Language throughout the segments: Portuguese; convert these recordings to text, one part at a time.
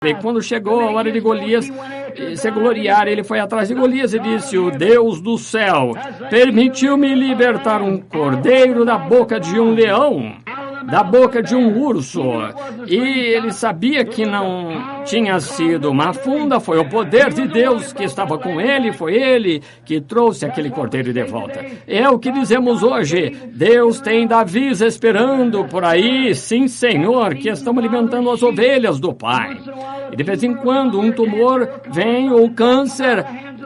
E quando chegou a hora de Golias se gloriar, ele foi atrás de Golias e disse: o Deus do céu permitiu-me libertar um cordeiro da boca de um leão, da boca de um urso. E ele sabia que não tinha sido uma funda, foi o poder de Deus que estava com ele, foi ele que trouxe aquele cordeiro de volta. É o que dizemos hoje: Deus tem Davis esperando por aí, sim, Senhor, que estão alimentando as ovelhas do Pai. E de vez em quando um tumor vem, ou câncer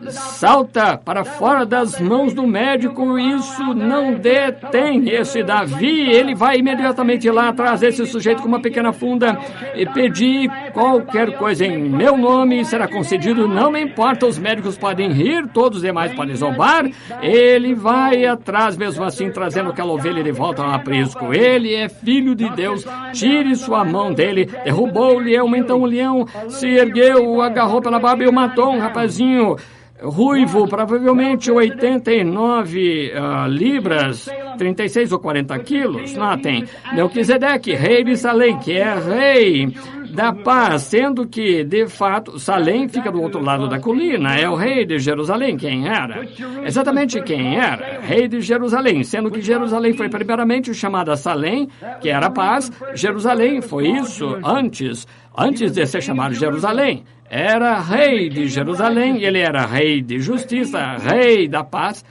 salta para fora das mãos do médico, isso não detém esse Davi. Ele vai imediatamente lá atrás desse sujeito com uma pequena funda e pedir qualquer coisa em meu nome e será concedido. Não me importa, os médicos podem rir, todos os demais podem zombar. Ele vai atrás mesmo assim, trazendo aquela ovelha de volta ao aprisco. Ele é filho de Deus. Tire sua mão dele. Derrubou-lhe então o leão, se ergueu, o agarrou pela barba e o matou. Um rapazinho ruivo, provavelmente 89 libras, 36 ou 40 quilos. Notem, Melquisedeque, rei de Salém, que é rei da paz, sendo que, de fato, Salém fica do outro lado da colina, é o rei de Jerusalém. Quem era? Exatamente quem era? Rei de Jerusalém, sendo que Jerusalém foi primeiramente chamada Salém, que era paz. Jerusalém foi isso antes de ser chamado Jerusalém. Era rei de Jerusalém, ele era rei de justiça, rei da paz,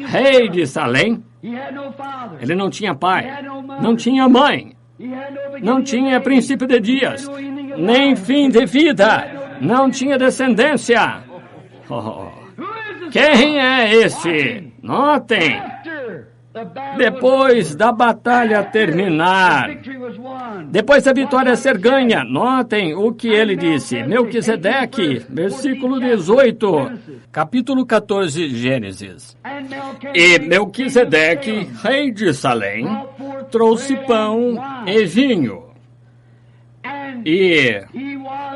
rei de Salém. Ele não tinha pai, não tinha mãe, não tinha princípio de dias, nem fim de vida, não tinha descendência. Quem é esse? Notem. Depois da batalha terminar, depois da vitória ser ganha, notem o que ele disse. Melquisedeque, versículo 18, capítulo 14, Gênesis. E Melquisedeque, rei de Salém, trouxe pão e vinho. E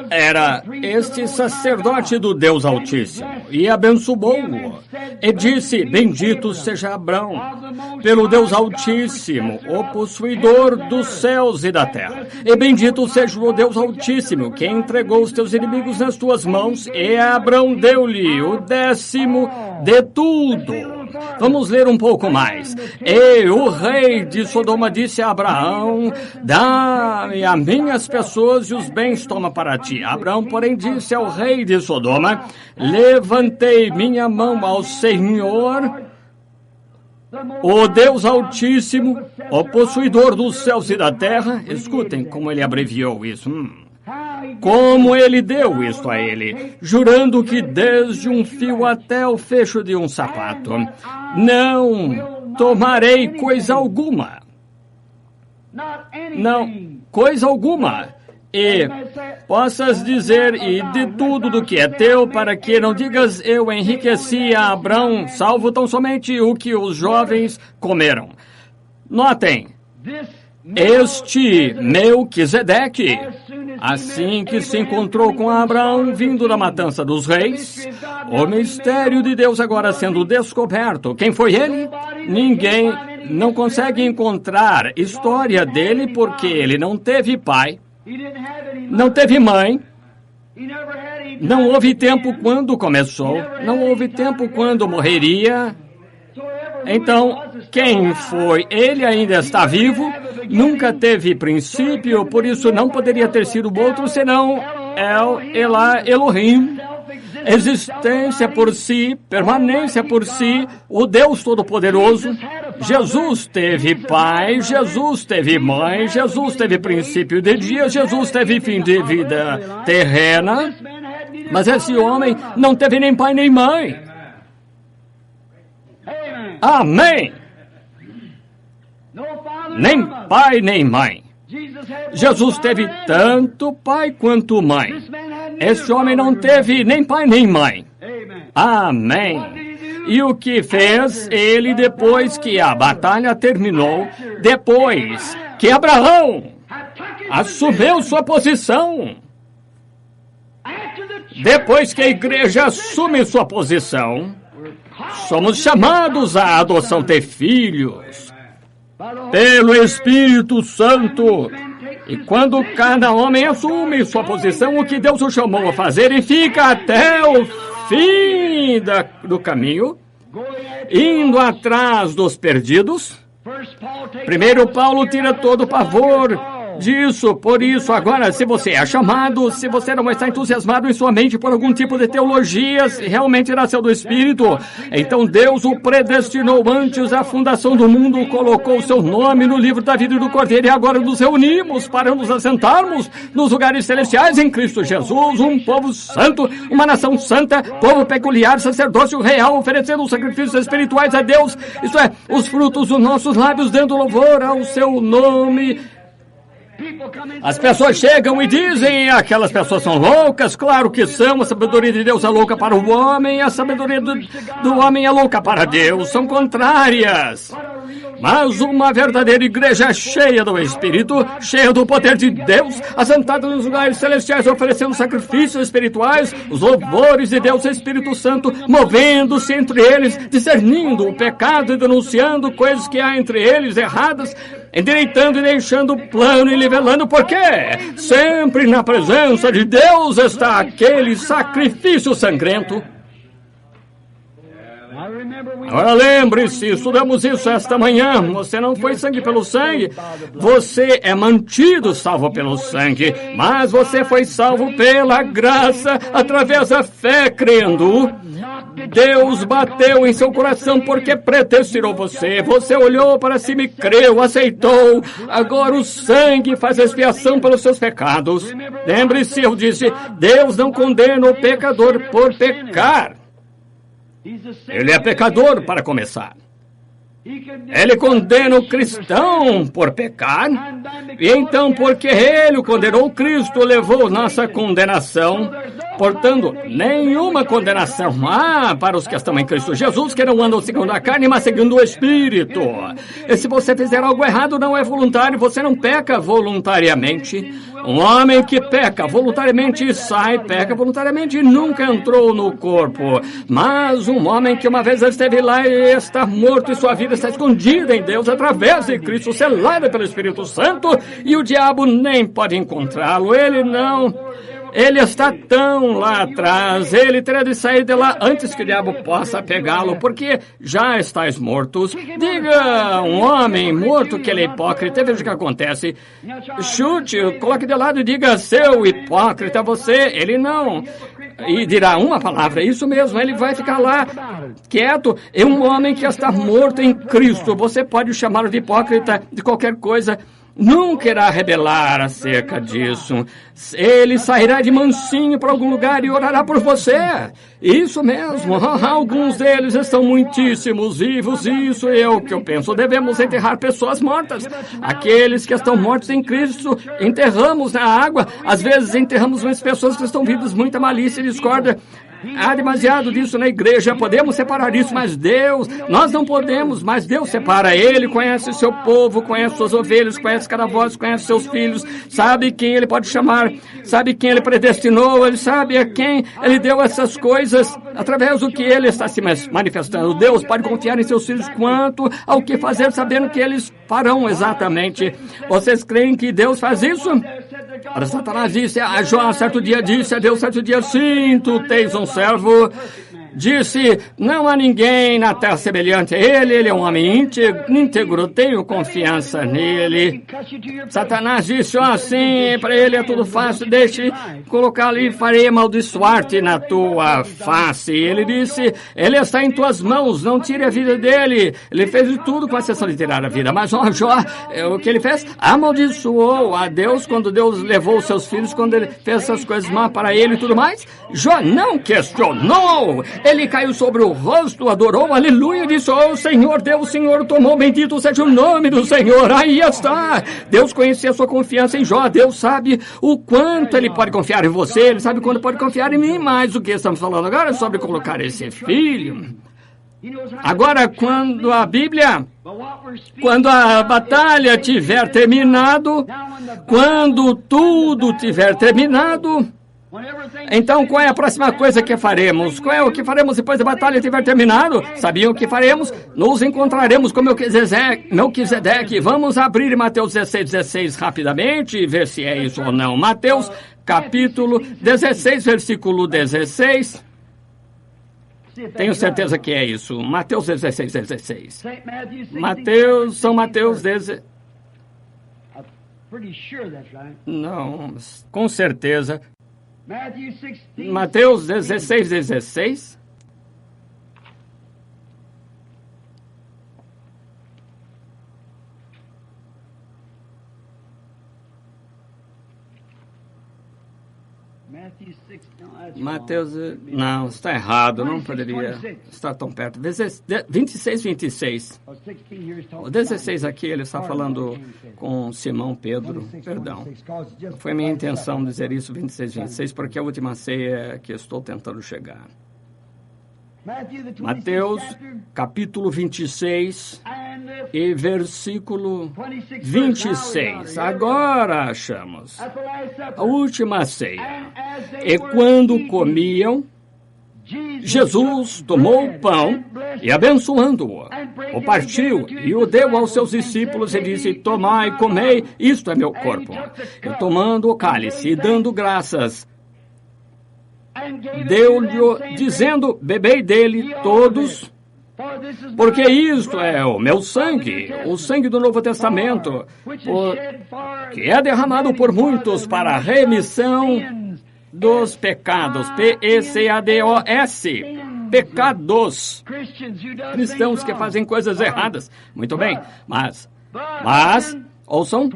era este sacerdote do Deus Altíssimo, e abençoou-o, e disse: bendito seja Abrão, pelo Deus Altíssimo, o possuidor dos céus e da terra. E bendito seja o Deus Altíssimo, que entregou os teus inimigos nas tuas mãos, e Abrão deu-lhe o 10º de tudo. Vamos ler um pouco mais. E o rei de Sodoma disse a Abraão: dá-me a minhas pessoas e os bens toma para ti. Abraão, porém, disse ao rei de Sodoma: levantei minha mão ao Senhor, o Deus Altíssimo, o possuidor dos céus e da terra. Escutem como ele abreviou isso. Como ele deu isto a ele, jurando que desde um fio até o fecho de um sapato, não tomarei coisa alguma. Não, coisa alguma. E possas dizer, e de tudo do que é teu, para que não digas: eu enriqueci a Abrão, salvo tão somente o que os jovens comeram. Notem, este Melquisedeque, assim que se encontrou com Abraão vindo da matança dos reis, o mistério de Deus agora sendo descoberto. Quem foi ele? Ninguém não consegue encontrar história dele, porque ele não teve pai, não teve mãe, não houve tempo quando começou, não houve tempo quando morreria. Então, quem foi? Ele ainda está vivo, nunca teve princípio, por isso não poderia ter sido outro senão Elohim. Existência por si, permanência por si, o Deus Todo-Poderoso. Jesus teve pai, Jesus teve mãe, Jesus teve princípio de dias, Jesus teve fim de vida terrena, mas esse homem não teve nem pai nem mãe. Amém! Nem pai nem mãe. Jesus teve tanto pai quanto mãe. Esse homem não teve nem pai nem mãe. Amém. E o que fez ele depois que a batalha terminou, depois que Abraão assumiu sua posição, depois que a igreja assume sua posição, somos chamados à adoção de filhos pelo Espírito Santo. E quando cada homem assume sua posição, o que Deus o chamou a fazer e fica até o fim do caminho, indo atrás dos perdidos, primeiro Paulo tira todo o pavor disso. Por isso, agora, se você é chamado, se você não está entusiasmado em sua mente por algum tipo de teologia, se realmente nasceu do Espírito, então Deus o predestinou antes da fundação do mundo, colocou o seu nome no livro da vida do Cordeiro, e agora nos reunimos para nos assentarmos nos lugares celestiais em Cristo Jesus, um povo santo, uma nação santa, povo peculiar, sacerdócio real, oferecendo sacrifícios espirituais a Deus, isto é, os frutos dos nossos lábios, dando louvor ao seu nome. As pessoas chegam e dizem, aquelas pessoas são loucas, claro que são, a sabedoria de Deus é louca para o homem, a sabedoria do homem é louca para Deus, são contrárias. Mas uma verdadeira igreja cheia do Espírito, cheia do poder de Deus, assentada nos lugares celestiais, oferecendo sacrifícios espirituais, os louvores de Deus, Espírito Santo, movendo-se entre eles, discernindo o pecado e denunciando coisas que há entre eles erradas, endireitando e deixando plano e nivelando, porque sempre na presença de Deus está aquele sacrifício sangrento. Agora lembre-se, estudamos isso esta manhã, você não foi sangue pelo sangue, você é mantido salvo pelo sangue, mas você foi salvo pela graça, através da fé, crendo. Deus bateu em seu coração porque predestinou você. Você olhou para cima e creu, aceitou. Agora o sangue faz expiação pelos seus pecados. Lembre-se, eu disse, Deus não condena o pecador por pecar. Ele é pecador para começar. Ele condena o cristão por pecar, e então, porque ele o condenou, Cristo levou nossa condenação. Portanto, nenhuma condenação há para os que estão em Cristo Jesus, que não andam segundo a carne, mas segundo o Espírito. E se você fizer algo errado, não é voluntário, você não peca voluntariamente. Um homem que peca voluntariamente sai, peca voluntariamente e nunca entrou no corpo. Mas um homem que uma vez esteve lá e está morto e sua vida está escondida em Deus através de Cristo, selada pelo Espírito Santo, e o diabo nem pode encontrá-lo. Ele não... Ele está tão lá atrás, ele terá de sair de lá antes que o diabo possa pegá-lo, porque já estás mortos. Diga um homem morto que ele é hipócrita, veja o que acontece. Chute, coloque de lado e diga, seu hipócrita, você, ele não. E dirá uma palavra, isso mesmo, ele vai ficar lá quieto. É um homem que está morto em Cristo, você pode chamá-lo de hipócrita, de qualquer coisa. Nunca irá rebelar acerca disso. Ele sairá de mansinho para algum lugar e orará por você. Isso mesmo. Alguns deles estão muitíssimos vivos. Isso é o que eu penso. Devemos enterrar pessoas mortas. Aqueles que estão mortos em Cristo, enterramos na água. Às vezes enterramos umas pessoas que estão vivas, muita malícia e discórdia. Há demasiado disso na igreja, podemos separar isso, mas Deus, nós não podemos, mas Deus separa. Ele conhece o seu povo, conhece suas ovelhas, conhece cada voz, conhece seus filhos, sabe quem ele pode chamar, sabe quem ele predestinou, ele sabe a quem ele deu essas coisas, através do que ele está se manifestando. Deus pode confiar em seus filhos quanto ao que fazer, sabendo que eles farão exatamente. Vocês creem que Deus faz isso? Para Satanás disse a Jó, certo dia disse a Deus, certo dia, sim, tu tens um servo. Disse, não há ninguém na terra semelhante a ele é um homem íntegro, tenho confiança nele. Satanás disse, sim, para ele é tudo fácil, deixe colocar ali, farei amaldiçoar-te na tua face. Ele disse, ele está em tuas mãos, não tire a vida dele. Ele fez de tudo com a exceção de tirar a vida, mas Jó, o que ele fez? Amaldiçoou a Deus quando Deus levou os seus filhos, quando ele fez essas coisas má para ele e tudo mais. Jó não questionou. Ele caiu sobre o rosto, adorou, aleluia, disse, Senhor Deus, o Senhor tomou, bendito seja o nome do Senhor. Aí está. Deus conhecia a sua confiança em Jó. Deus sabe o quanto ele pode confiar em você, ele sabe quando pode confiar em mim, mas o que estamos falando agora é sobre colocar esse filho. Agora, quando a batalha tiver terminado, quando tudo tiver terminado, Então, qual é a próxima coisa que faremos? Qual é o que faremos depois da batalha tiver terminado? Sabiam o que faremos? Nos encontraremos com Melquisedeque. Vamos abrir Mateus 16 rapidamente e ver se é isso ou não. Mateus, capítulo 16, versículo 16. Tenho certeza que é isso. Mateus 16. São Mateus 16. Não, com certeza. Mateus 16. Mateus, não, está errado, não poderia estar tão perto. 26. O 16 aqui, ele está falando com Simão Pedro, perdão. Foi minha intenção dizer isso, 26, porque a última ceia que estou tentando chegar. Mateus, capítulo 26 e versículo 26. Agora achamos a última ceia. E quando comiam, Jesus tomou o pão e, abençoando-o, o partiu e o deu aos seus discípulos e disse: tomai, comei, isto é meu corpo. E tomando o cálice e dando graças, deu-lhe, dizendo: bebei dele todos, porque isto é o meu sangue, o sangue do Novo Testamento, que é derramado por muitos para a remissão dos pecados. P-E-C-A-D-O-S. Pecados. Cristãos que fazem coisas erradas. Muito bem, mas ouçam,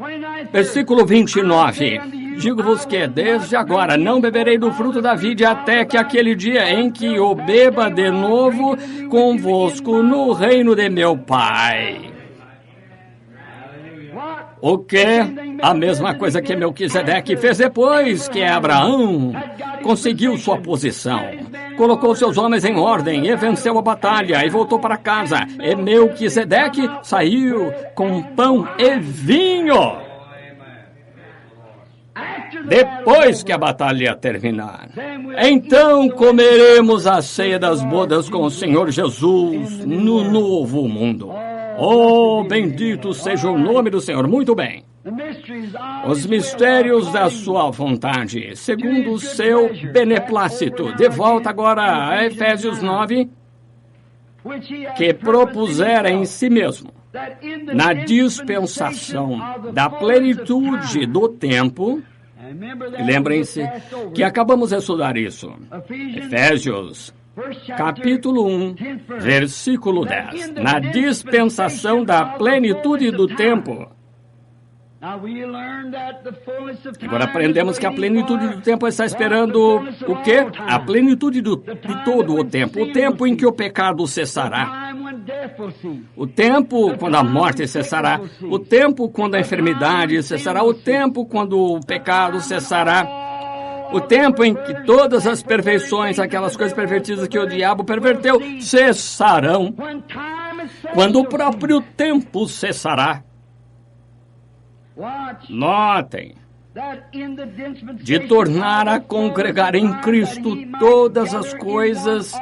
versículo 29. Digo-vos que desde agora não beberei do fruto da vide até que aquele dia em que o beba de novo convosco no reino de meu Pai. O que? A mesma coisa que Melquisedeque fez depois que Abraão conseguiu sua posição. Colocou seus homens em ordem e venceu a batalha e voltou para casa. E Melquisedeque saiu com pão e vinho. Depois que a batalha terminar, então comeremos a ceia das bodas com o Senhor Jesus no novo mundo. Oh, bendito seja o nome do Senhor. Muito bem. Os mistérios da sua vontade, segundo o seu beneplácito. De volta agora a Efésios 9, que propusera em si mesmo, na dispensação da plenitude do tempo. Lembrem-se que acabamos de estudar isso. Efésios, capítulo 1, versículo 10. Na dispensação da plenitude do tempo. Agora aprendemos que a plenitude do tempo está esperando o quê? A plenitude de todo o tempo. O tempo em que o pecado cessará. O tempo quando a morte cessará. O tempo quando a enfermidade cessará. O tempo quando o pecado cessará. O tempo em que todas as perfeições, aquelas coisas pervertidas que o diabo perverteu, cessarão. Quando o próprio tempo cessará. Notem, de tornar a congregar em Cristo todas as coisas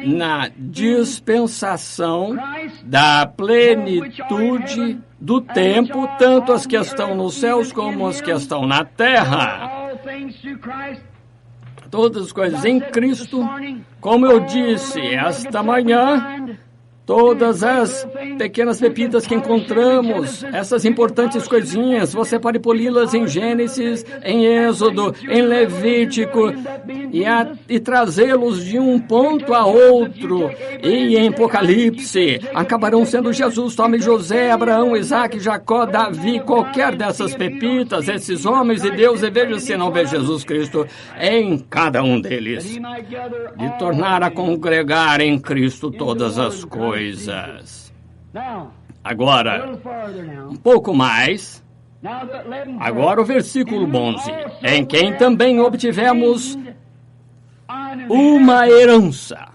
na dispensação da plenitude do tempo, tanto as que estão nos céus como as que estão na terra. Todas as coisas em Cristo, como eu disse esta manhã, todas as pequenas pepitas que encontramos, essas importantes coisinhas, você pode poli-las em Gênesis, em Êxodo, em Levítico, e trazê-los de um ponto a outro. E em Apocalipse, acabarão sendo Jesus, tome José, Abraão, Isaac, Jacó, Davi, qualquer dessas pepitas, esses homens de Deus, e veja se não vê Jesus Cristo em cada um deles. De tornar a congregar em Cristo todas as coisas. Agora, um pouco mais. Agora o versículo 11. Em quem também obtivemos uma herança.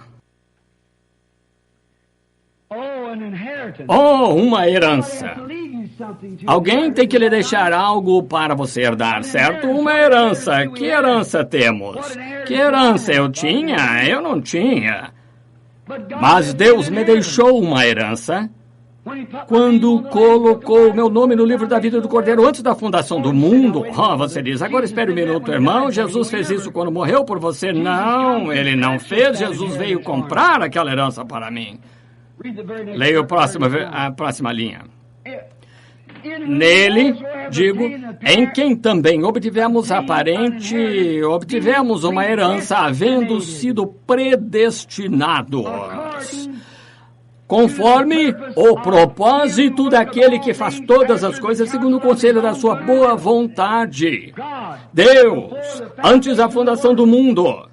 Oh, uma herança. Alguém tem que lhe deixar algo para você herdar, certo? Uma herança. Que herança temos? Que herança eu tinha? Eu não tinha. Mas Deus me deixou uma herança quando colocou meu nome no livro da vida do Cordeiro antes da fundação do mundo. Você diz, agora espere um minuto, irmão. Jesus fez isso quando morreu por você? Não, ele não fez. Jesus veio comprar aquela herança para mim. Leia a próxima linha. Nele, digo, em quem também obtivemos uma herança, havendo sido predestinados, conforme o propósito daquele que faz todas as coisas segundo o conselho da sua boa vontade. Deus, antes da fundação do mundo,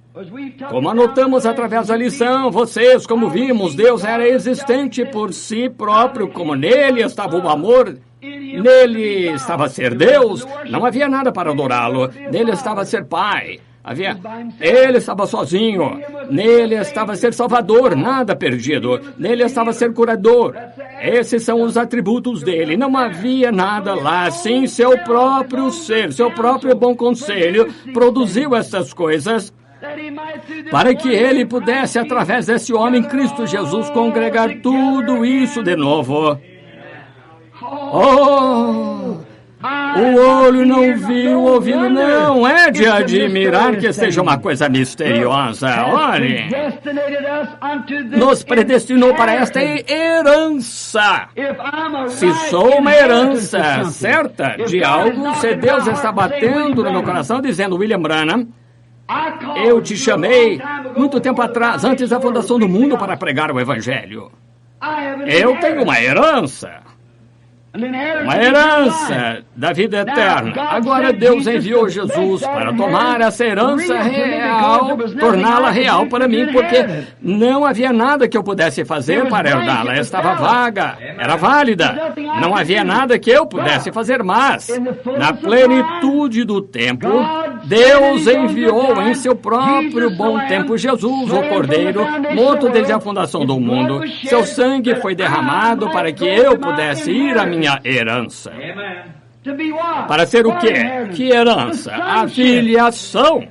como anotamos através da lição, vocês, como vimos, Deus era existente por si próprio, como nele estava o amor, nele estava ser Deus, não havia nada para adorá-lo, nele estava ser Pai. Ele estava sozinho, nele estava ser Salvador, nada perdido, nele estava ser curador. Esses são os atributos dele, não havia nada lá, sim, seu próprio ser, seu próprio bom conselho produziu essas coisas para que ele pudesse, através desse homem, Cristo Jesus, congregar tudo isso de novo. O olho não viu, o ouvido não. É de admirar que seja uma coisa misteriosa. Olhem, nos predestinou para esta herança. Se sou uma herança certa de algo, se Deus está batendo no meu coração, dizendo, William Branham, eu te chamei muito tempo atrás, antes da fundação do mundo, para pregar o Evangelho. Eu tenho uma herança. Uma herança da vida eterna. Agora Deus enviou Jesus para tomar essa herança real, torná-la real para mim, porque não havia nada que eu pudesse fazer para herdá-la. Estava vaga, era válida. Não havia nada que eu pudesse fazer, mas na plenitude do tempo, Deus enviou em seu próprio bom tempo Jesus, o Cordeiro, morto desde a fundação do mundo. Seu sangue foi derramado para que eu pudesse ir à minha herança. Para ser o quê? Que herança? A filiação.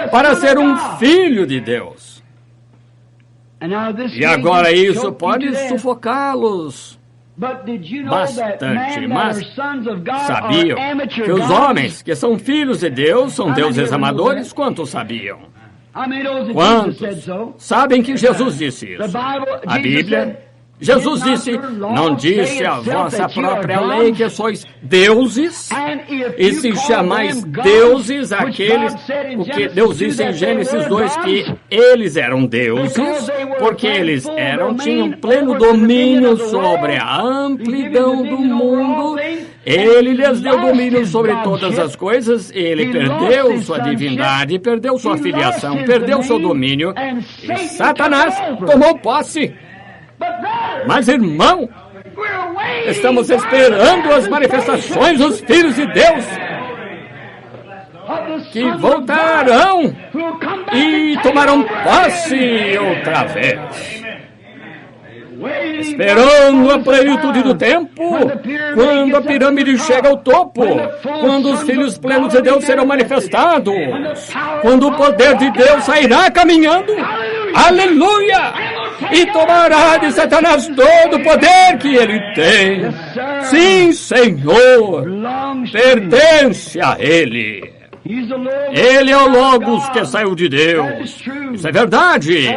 Para ser um filho de Deus. E agora isso pode sufocá-los bastante, mas sabiam que os homens que são filhos de Deus são deuses amadores? Quantos sabiam? Quantos sabem que Jesus disse isso? A Bíblia, Jesus disse, não disse a vossa própria lei que sois deuses? E se chamais deuses aqueles, porque Deus disse em Gênesis 2 que eles eram deuses, porque eles tinham pleno domínio sobre a amplidão do mundo. Ele lhes deu domínio sobre todas as coisas, ele perdeu sua divindade, perdeu sua filiação, perdeu seu domínio, e Satanás tomou posse. Mas, irmão, estamos esperando as manifestações dos filhos de Deus que voltarão e tomarão posse outra vez. Esperando a plenitude do tempo, quando a pirâmide chega ao topo, quando os filhos plenos de Deus serão manifestados, quando o poder de Deus sairá caminhando, aleluia, e tomará de Satanás todo o poder que ele tem. Sim, Senhor, pertence a ele. Ele é o Logos que saiu de Deus. Isso é verdade.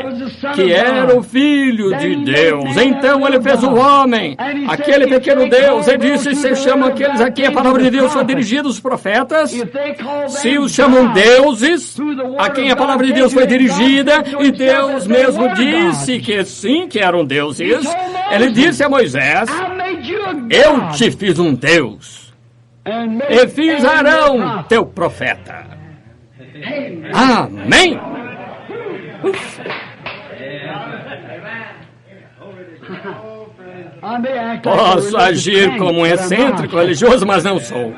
Que era o Filho de Deus. Então ele fez o homem, aquele pequeno Deus. Ele disse, se chamam aqueles a quem a palavra de Deus foi dirigida, os profetas. Se os chamam deuses, a quem a palavra de Deus foi dirigida, e Deus mesmo disse que sim, que eram deuses. Ele disse a Moisés, eu te fiz um Deus. E fiz Arão, teu profeta. Amém. Posso agir como um excêntrico religioso, mas não sou.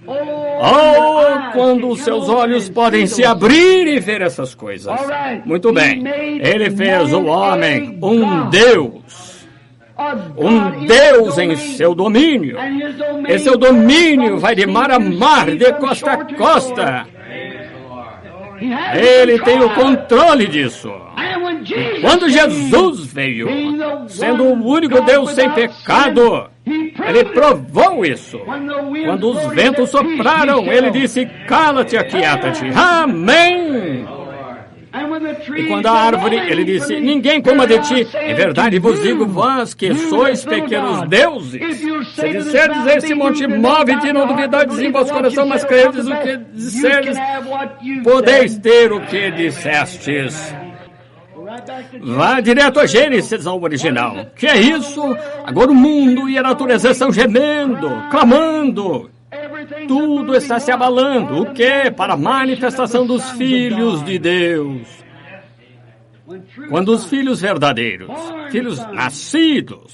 Oh, quando os seus olhos podem se abrir e ver essas coisas. Muito bem. Ele fez o homem um Deus. Um Deus em seu domínio. E seu domínio vai de mar a mar, de costa a costa. Ele tem o controle disso. E quando Jesus veio, sendo o único Deus sem pecado, ele provou isso. Quando os ventos sopraram, ele disse: cala-te, aquieta-te. Amém! E quando a árvore, ele disse: ninguém coma de ti. Em verdade vos digo, vós que sois pequenos deuses. Se disserdes esse monte, move-te, não duvidades em vosso coração, mas credes o que disserdes, podeis ter o que dissestes. Vá direto a Gênesis, ao original. Que é isso? Agora o mundo e a natureza estão gemendo, clamando. Tudo está se abalando. O quê? Para a manifestação dos filhos de Deus. Quando os filhos verdadeiros, filhos nascidos,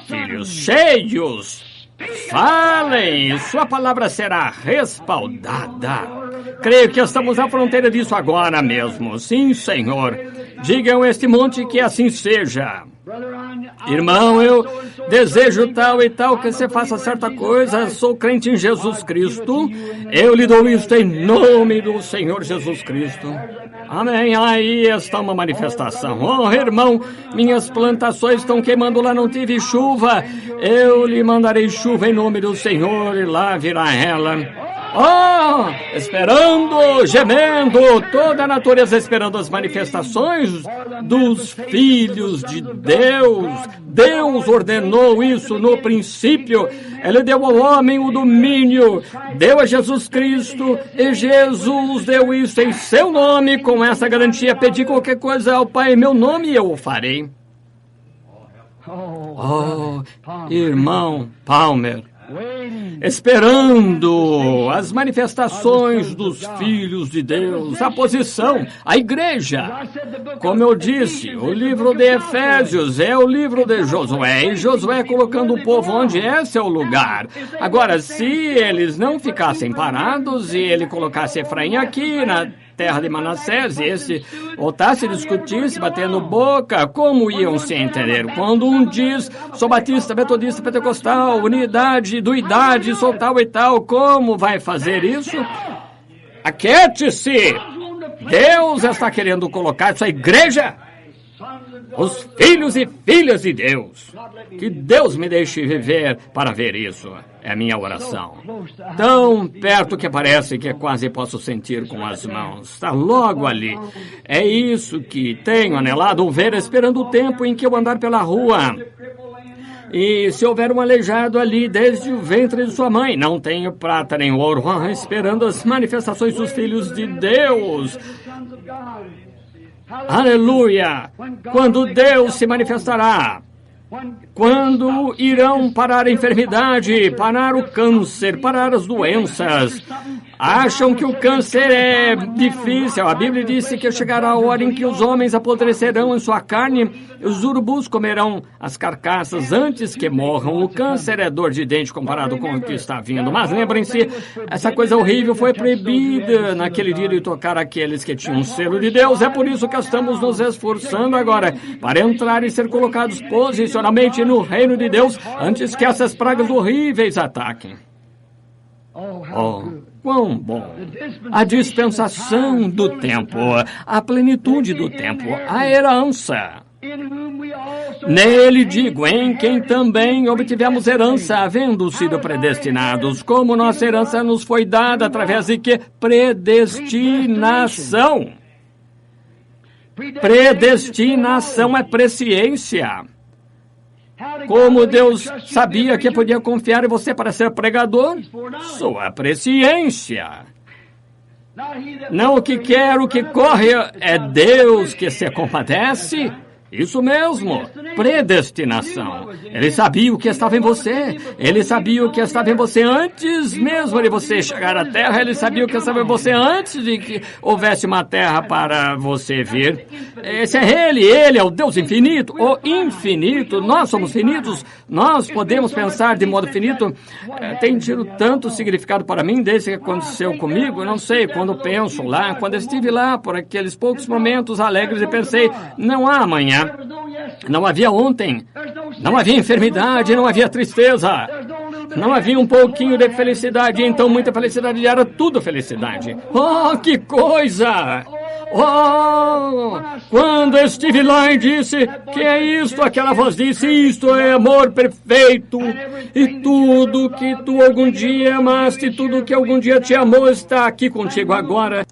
filhos cheios, falem, sua palavra será respaldada. Creio que estamos à fronteira disso agora mesmo. Sim, Senhor. Digam a este monte que assim seja. Irmão, eu desejo tal e tal que você faça certa coisa. Sou crente em Jesus Cristo. Eu lhe dou isto em nome do Senhor Jesus Cristo. Amém. Aí está uma manifestação. Oh, irmão, minhas plantações estão queimando lá, não tive chuva. Eu lhe mandarei chuva em nome do Senhor e lá virá ela. Oh, esperando, gemendo, toda a natureza esperando as manifestações dos filhos de Deus. Deus ordenou isso no princípio. Ele deu ao homem o domínio, deu a Jesus Cristo, e Jesus deu isso em seu nome, com essa garantia: pedir qualquer coisa ao Pai em meu nome e eu o farei. Oh, irmão Palmer, esperando as manifestações dos filhos de Deus, a posição, a igreja. Como eu disse, o livro de Efésios é o livro de Josué, e Josué colocando o povo onde esse é o lugar. Agora, se eles não ficassem parados e ele colocasse Efraim aqui na terra de Manassés, e esse voltasse a discutir, se batendo boca, como iam se entender? Quando um diz: sou batista, metodista, pentecostal, unidade, duidade, sou tal e tal, como vai fazer isso? Aquiete-se! Deus está querendo colocar sua igreja, os filhos e filhas de Deus. Que Deus me deixe viver para ver isso. É a minha oração. Tão perto que parece que quase posso sentir com as mãos. Está logo ali. É isso que tenho anelado ver, esperando o tempo em que eu andar pela rua. E se houver um aleijado ali desde o ventre de sua mãe, não tenho prata nem ouro, esperando as manifestações dos filhos de Deus. Aleluia! Quando Deus se manifestará, quando irão parar a enfermidade, parar o câncer, parar as doenças. Acham que o câncer é difícil. A Bíblia disse que chegará a hora em que os homens apodrecerão em sua carne, e os urubus comerão as carcaças antes que morram. O câncer é dor de dente comparado com o que está vindo. Mas lembrem-se, essa coisa horrível foi proibida naquele dia de tocar aqueles que tinham o selo de Deus. É por isso que estamos nos esforçando agora para entrar e ser colocados posicionalmente no reino de Deus antes que essas pragas horríveis ataquem. Oh, quão bom! A dispensação do tempo, a plenitude do tempo, a herança. Nele digo, em quem também obtivemos herança, havendo sido predestinados, como nossa herança nos foi dada através de que? Predestinação. Predestinação é presciência. Como Deus sabia que podia confiar em você para ser pregador? Sua presciência. Não o que quer, o que corre, é Deus que se compadece. Isso mesmo, predestinação. Ele sabia o que estava em você. Ele sabia o que estava em você antes mesmo de você chegar à terra. Ele sabia o que estava em você antes de que houvesse uma terra para você vir. Esse é Ele é o Deus infinito. O infinito, nós somos finitos. Nós podemos pensar de modo finito. Tem tido tanto significado para mim desde que aconteceu comigo. Eu não sei, quando penso lá, quando estive lá por aqueles poucos momentos alegres e pensei, não há amanhã. Não havia ontem, não havia enfermidade, não havia tristeza, não havia um pouquinho de felicidade, então muita felicidade, era tudo felicidade. Oh, que coisa! Oh, quando eu estive lá e disse, que é isto? Aquela voz disse, isto é amor perfeito. E tudo que tu algum dia amaste, tudo que algum dia te amou está aqui contigo agora.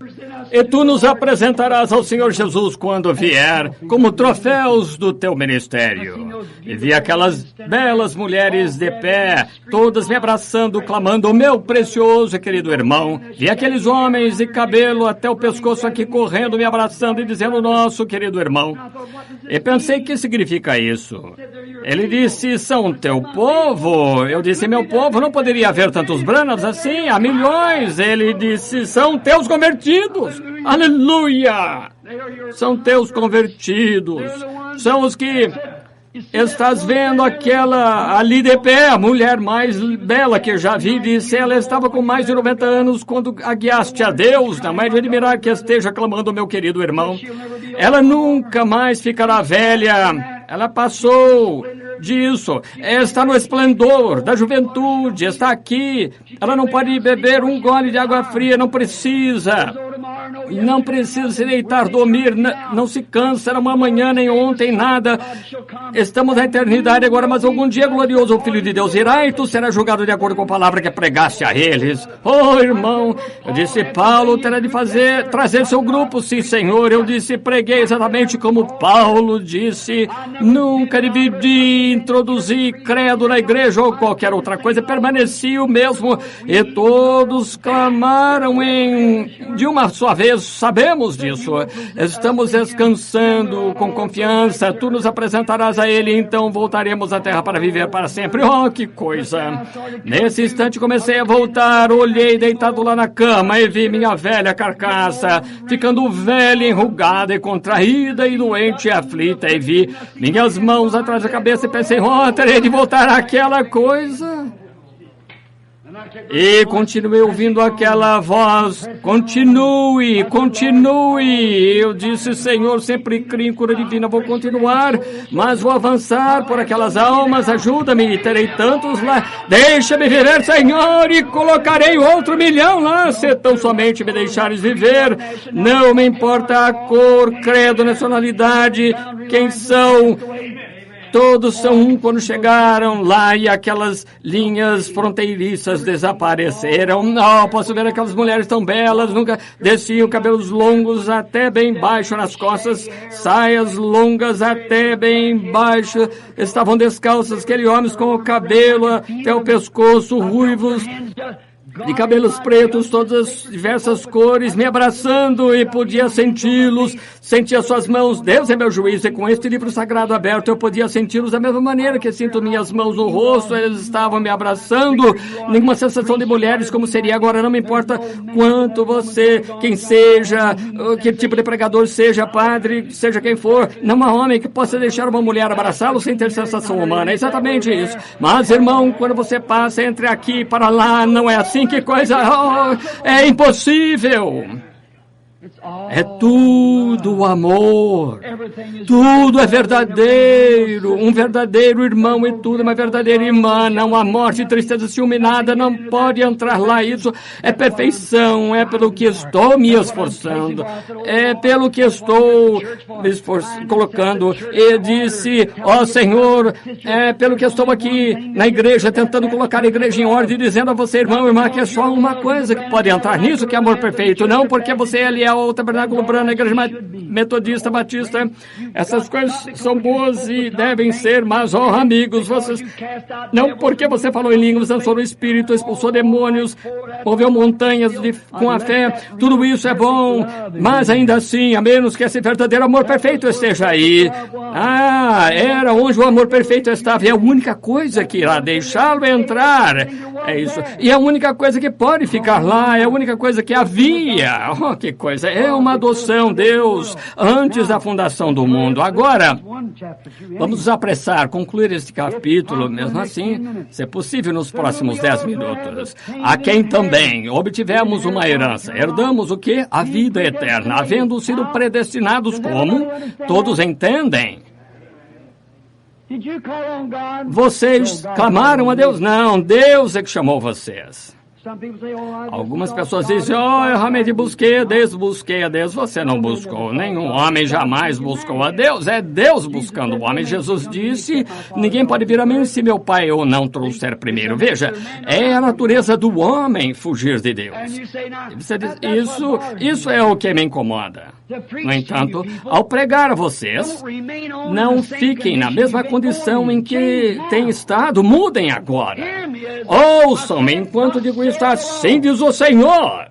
E tu nos apresentarás ao Senhor Jesus quando vier, como troféus do teu ministério. E vi aquelas belas mulheres de pé, todas me abraçando, clamando, meu precioso e querido irmão. Vi aqueles homens de cabelo até o pescoço aqui correndo, me abraçando e dizendo, nosso querido irmão. E pensei, que significa isso? Ele disse, são teu povo. Eu disse, meu povo, não poderia haver tantos Branhams assim, há milhões. Ele disse, são teus convertidos. Aleluia! São teus convertidos. São os que... Estás vendo aquela ali de pé, a mulher mais bela que já vi, disse, ela estava com mais de 90 anos quando a guiaste a Deus, não é de admirar que esteja clamando, meu querido irmão. Ela nunca mais ficará velha, ela passou disso, está no esplendor da juventude, está aqui, ela não pode beber um gole de água fria, não precisa se deitar, dormir, não se cansa, não amanhã, nem ontem, nada. Estamos na eternidade agora, mas algum dia glorioso o Filho de Deus irá e tu serás julgado de acordo com a palavra que pregaste a eles. Oh, irmão, eu disse, Paulo terá de trazer seu grupo, sim, Senhor. Eu disse, preguei exatamente como Paulo disse, nunca dividi, introduzi credo na igreja ou qualquer outra coisa, permaneci o mesmo e todos clamaram de uma só vez, sabemos disso. Estamos descansando com confiança, tu nos apresentarás a ele, então voltaremos à terra para viver para sempre. Oh, que coisa! Nesse instante comecei a voltar, olhei deitado lá na cama e vi minha velha carcaça, ficando velha, enrugada e contraída e doente e aflita, e vi minhas mãos atrás da cabeça e pensei, oh, terei de voltar àquela coisa. E continuei ouvindo aquela voz, continue. Eu disse, Senhor, sempre criei em cura divina, vou continuar, mas vou avançar por aquelas almas, ajuda-me, terei tantos lá, deixa-me viver, Senhor, e colocarei outro 1.000.000 lá, se tão somente me deixares viver, não me importa a cor, credo, nacionalidade, quem são... Todos são um quando chegaram lá e aquelas linhas fronteiriças desapareceram. Oh, posso ver aquelas mulheres tão belas, nunca desciam, cabelos longos até bem baixo nas costas, saias longas até bem baixo, estavam descalças, aqueles homens com o cabelo até o pescoço, ruivos, de cabelos pretos, todas as diversas cores, me abraçando e podia senti-los, sentia suas mãos, Deus é meu juiz, e com este livro sagrado aberto eu podia senti-los da mesma maneira que sinto minhas mãos no rosto, eles estavam me abraçando, nenhuma sensação de mulheres como seria agora, não me importa quanto você, quem seja, que tipo de pregador seja, padre, seja quem for, não há homem que possa deixar uma mulher abraçá-lo sem ter sensação humana, é exatamente isso, mas irmão, quando você passa entre aqui para lá, não é assim. Que coisa, oh, é impossível. É tudo amor, tudo é verdadeiro, um verdadeiro irmão e tudo é uma verdadeira irmã, não há morte, tristeza, ciúme, nada, não pode entrar lá, isso é perfeição, é pelo que estou me esforçando, é pelo que estou me colocando, e disse, ó Senhor, é pelo que estou aqui na igreja, tentando colocar a igreja em ordem, dizendo a você, irmão, irmã, que é só uma coisa que pode entrar nisso, que é amor perfeito, não porque você é o Tabernáculo Brano, a igreja metodista, batista, essas coisas são boas e devem ser, mas, ó amigos, vocês, não porque você falou em línguas, lançou no espírito, expulsou demônios, moveu montanhas com a fé, tudo isso é bom, mas ainda assim, a menos que esse verdadeiro amor perfeito esteja aí, era onde o amor perfeito estava, e é a única coisa que irá deixá-lo entrar, é isso, e a única coisa que pode ficar lá, é a única coisa que havia, oh, que coisa, é uma adoção, Deus, antes da fundação do mundo. Agora, vamos nos apressar, concluir este capítulo, mesmo assim, se é possível, nos próximos 10 minutos. A quem também obtivemos uma herança, herdamos o quê? A vida eterna, havendo sido predestinados como? Todos entendem? Vocês clamaram a Deus? Não, Deus é que chamou vocês. Algumas pessoas dizem, eu realmente busquei a Deus. Você não buscou, nenhum homem jamais buscou a Deus, é Deus buscando o homem. Jesus disse, ninguém pode vir a mim se meu Pai o não trouxer primeiro. Veja, é a natureza do homem fugir de Deus. E você diz, isso é o que me incomoda. No entanto, ao pregar a vocês, não fiquem na mesma condição em que têm estado, mudem agora. Ouçam-me enquanto digo isto, assim diz o Senhor.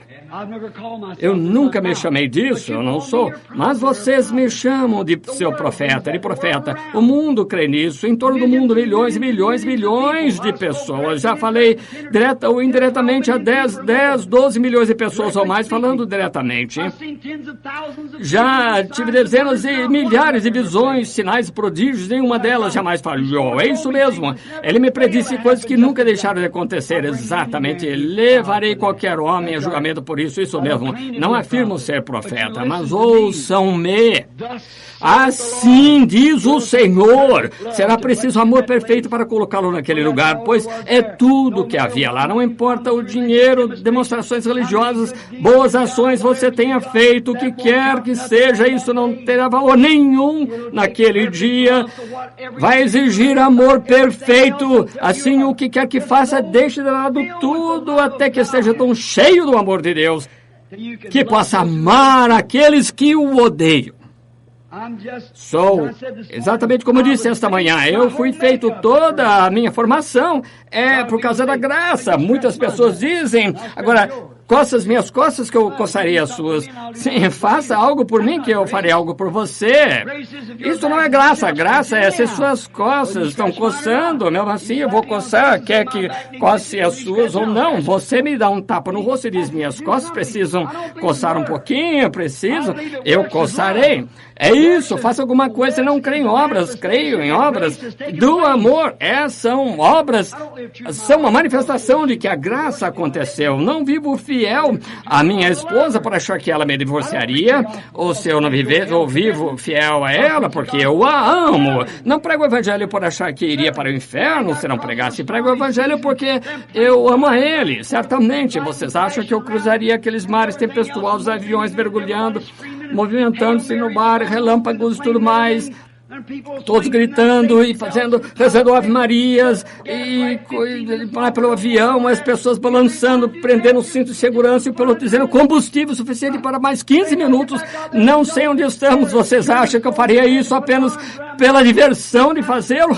Eu nunca me chamei disso, eu não sou, mas vocês me chamam de seu profeta, de profeta. O mundo crê nisso, em torno do mundo, milhões e milhões e milhões de pessoas. Já falei direta ou indiretamente a 10, 12 milhões de pessoas ou mais, falando diretamente. Já tive dezenas de milhares de visões, sinais e prodígios, nenhuma delas jamais falhou. É isso mesmo. Ele me predisse coisas que nunca deixaram de acontecer. Exatamente. Levarei qualquer homem a julgamento por isso mesmo. Não afirmo ser profeta, mas ouçam-me. Assim diz o Senhor. Será preciso amor perfeito para colocá-lo naquele lugar, pois é tudo que havia lá. Não importa o dinheiro, demonstrações religiosas, boas ações você tenha feito, o que quer que seja, isso não terá valor nenhum naquele dia. Vai exigir amor perfeito. Assim, o que quer que faça, deixe de lado tudo até que esteja tão cheio do amor de Deus que possa amar aqueles que o odeiam. Sou exatamente como eu disse esta manhã. Eu fui feito toda a minha formação por causa da graça. Muitas pessoas dizem, agora, coça as minhas costas que eu coçarei as suas. Sim, faça algo por mim que eu farei algo por você. Isso não é graça. Graça é se suas costas estão coçando, mesmo assim eu vou coçar. Quer que coce as suas ou não? Você me dá um tapa no rosto e diz, minhas costas precisam coçar um pouquinho, precisam. Eu coçarei. É isso, faça alguma coisa. Você não crê em obras, creio em obras do amor. São obras, são uma manifestação de que a graça aconteceu. Não vivo fiel à minha esposa por achar que ela me divorciaria, ou se eu não viver, ou vivo fiel a ela porque eu a amo. Não prego o evangelho por achar que iria para o inferno se não pregasse. Prego o evangelho porque eu amo a ele. Certamente, vocês acham que eu cruzaria aqueles mares tempestuosos, aviões mergulhando, movimentando-se no mar, relâmpagos e tudo mais, todos gritando e rezando Ave Marias, e pelo avião, as pessoas balançando, prendendo o cinto de segurança e o piloto dizendo combustível suficiente para mais 15 minutos. Não sei onde estamos. Vocês acham que eu faria isso apenas pela diversão de fazê-lo?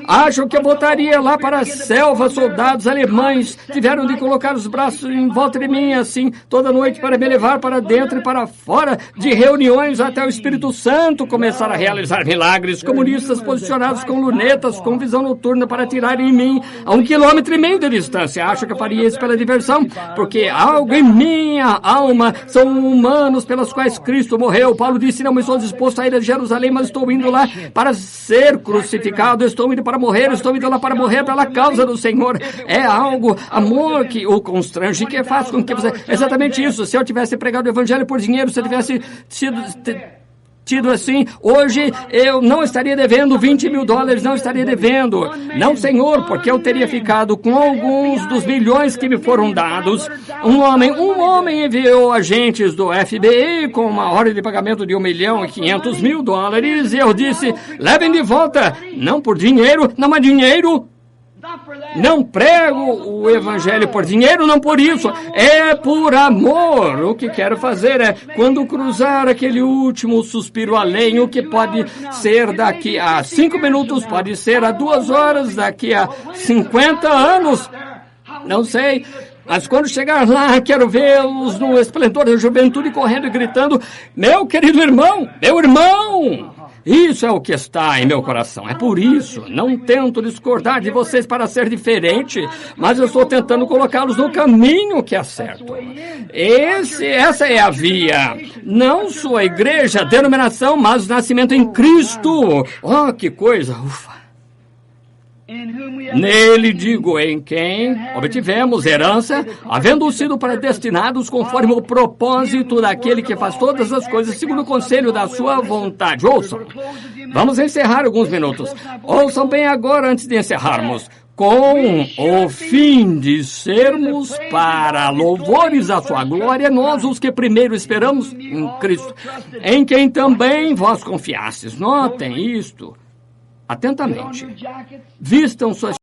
Acham que eu voltaria lá para a selva? Soldados alemães tiveram de colocar os braços em volta de mim, assim, toda noite para me levar para dentro e para fora de reuniões até o Espírito Santo começar a realizar milagres. Comunistas posicionados com lunetas, com visão noturna para atirarem em mim a 1,5 km de distância. Acham que eu faria isso pela diversão? Porque algo em minha alma são humanos pelas quais Cristo morreu. Paulo disse, não estou disposto a ir a Jerusalém, mas estou indo lá para ser crucificado. Estou indo para morrer, estou indo lá para morrer pela causa do Senhor. É algo, amor, que o constrange, que faz com que você... Exatamente isso. Se eu tivesse pregado o evangelho por dinheiro, se eu tivesse tido assim, hoje eu não estaria devendo $20 mil, não estaria devendo. Não, Senhor, porque eu teria ficado com alguns dos milhões que me foram dados. Um homem enviou agentes do FBI com uma ordem de pagamento de $1.500.000 e eu disse, levem de volta. Não por dinheiro, não há dinheiro. Não prego o evangelho por dinheiro, não por isso. É por amor. O que quero fazer é, quando cruzar aquele último suspiro além, o que pode ser daqui a 5 minutos, pode ser a 2 horas, daqui a 50 anos. Não sei. Mas quando chegar lá, quero vê-los no esplendor da juventude, correndo e gritando, meu querido irmão, meu irmão! Isso é o que está em meu coração. É por isso, não tento discordar de vocês para ser diferente, mas eu estou tentando colocá-los no caminho que é certo. Essa é a via. Não sua igreja, denominação, mas nascimento em Cristo. Oh, que coisa! Ufa! Nele, digo, em quem obtivemos herança, havendo sido predestinados conforme o propósito daquele que faz todas as coisas segundo o conselho da sua vontade. Ouçam. Vamos encerrar alguns minutos. Ouçam bem agora antes de encerrarmos. Com o fim de sermos para louvores da sua glória, nós os que primeiro esperamos em Cristo, em quem também vós confiastes. Notem isto atentamente. Vistam suas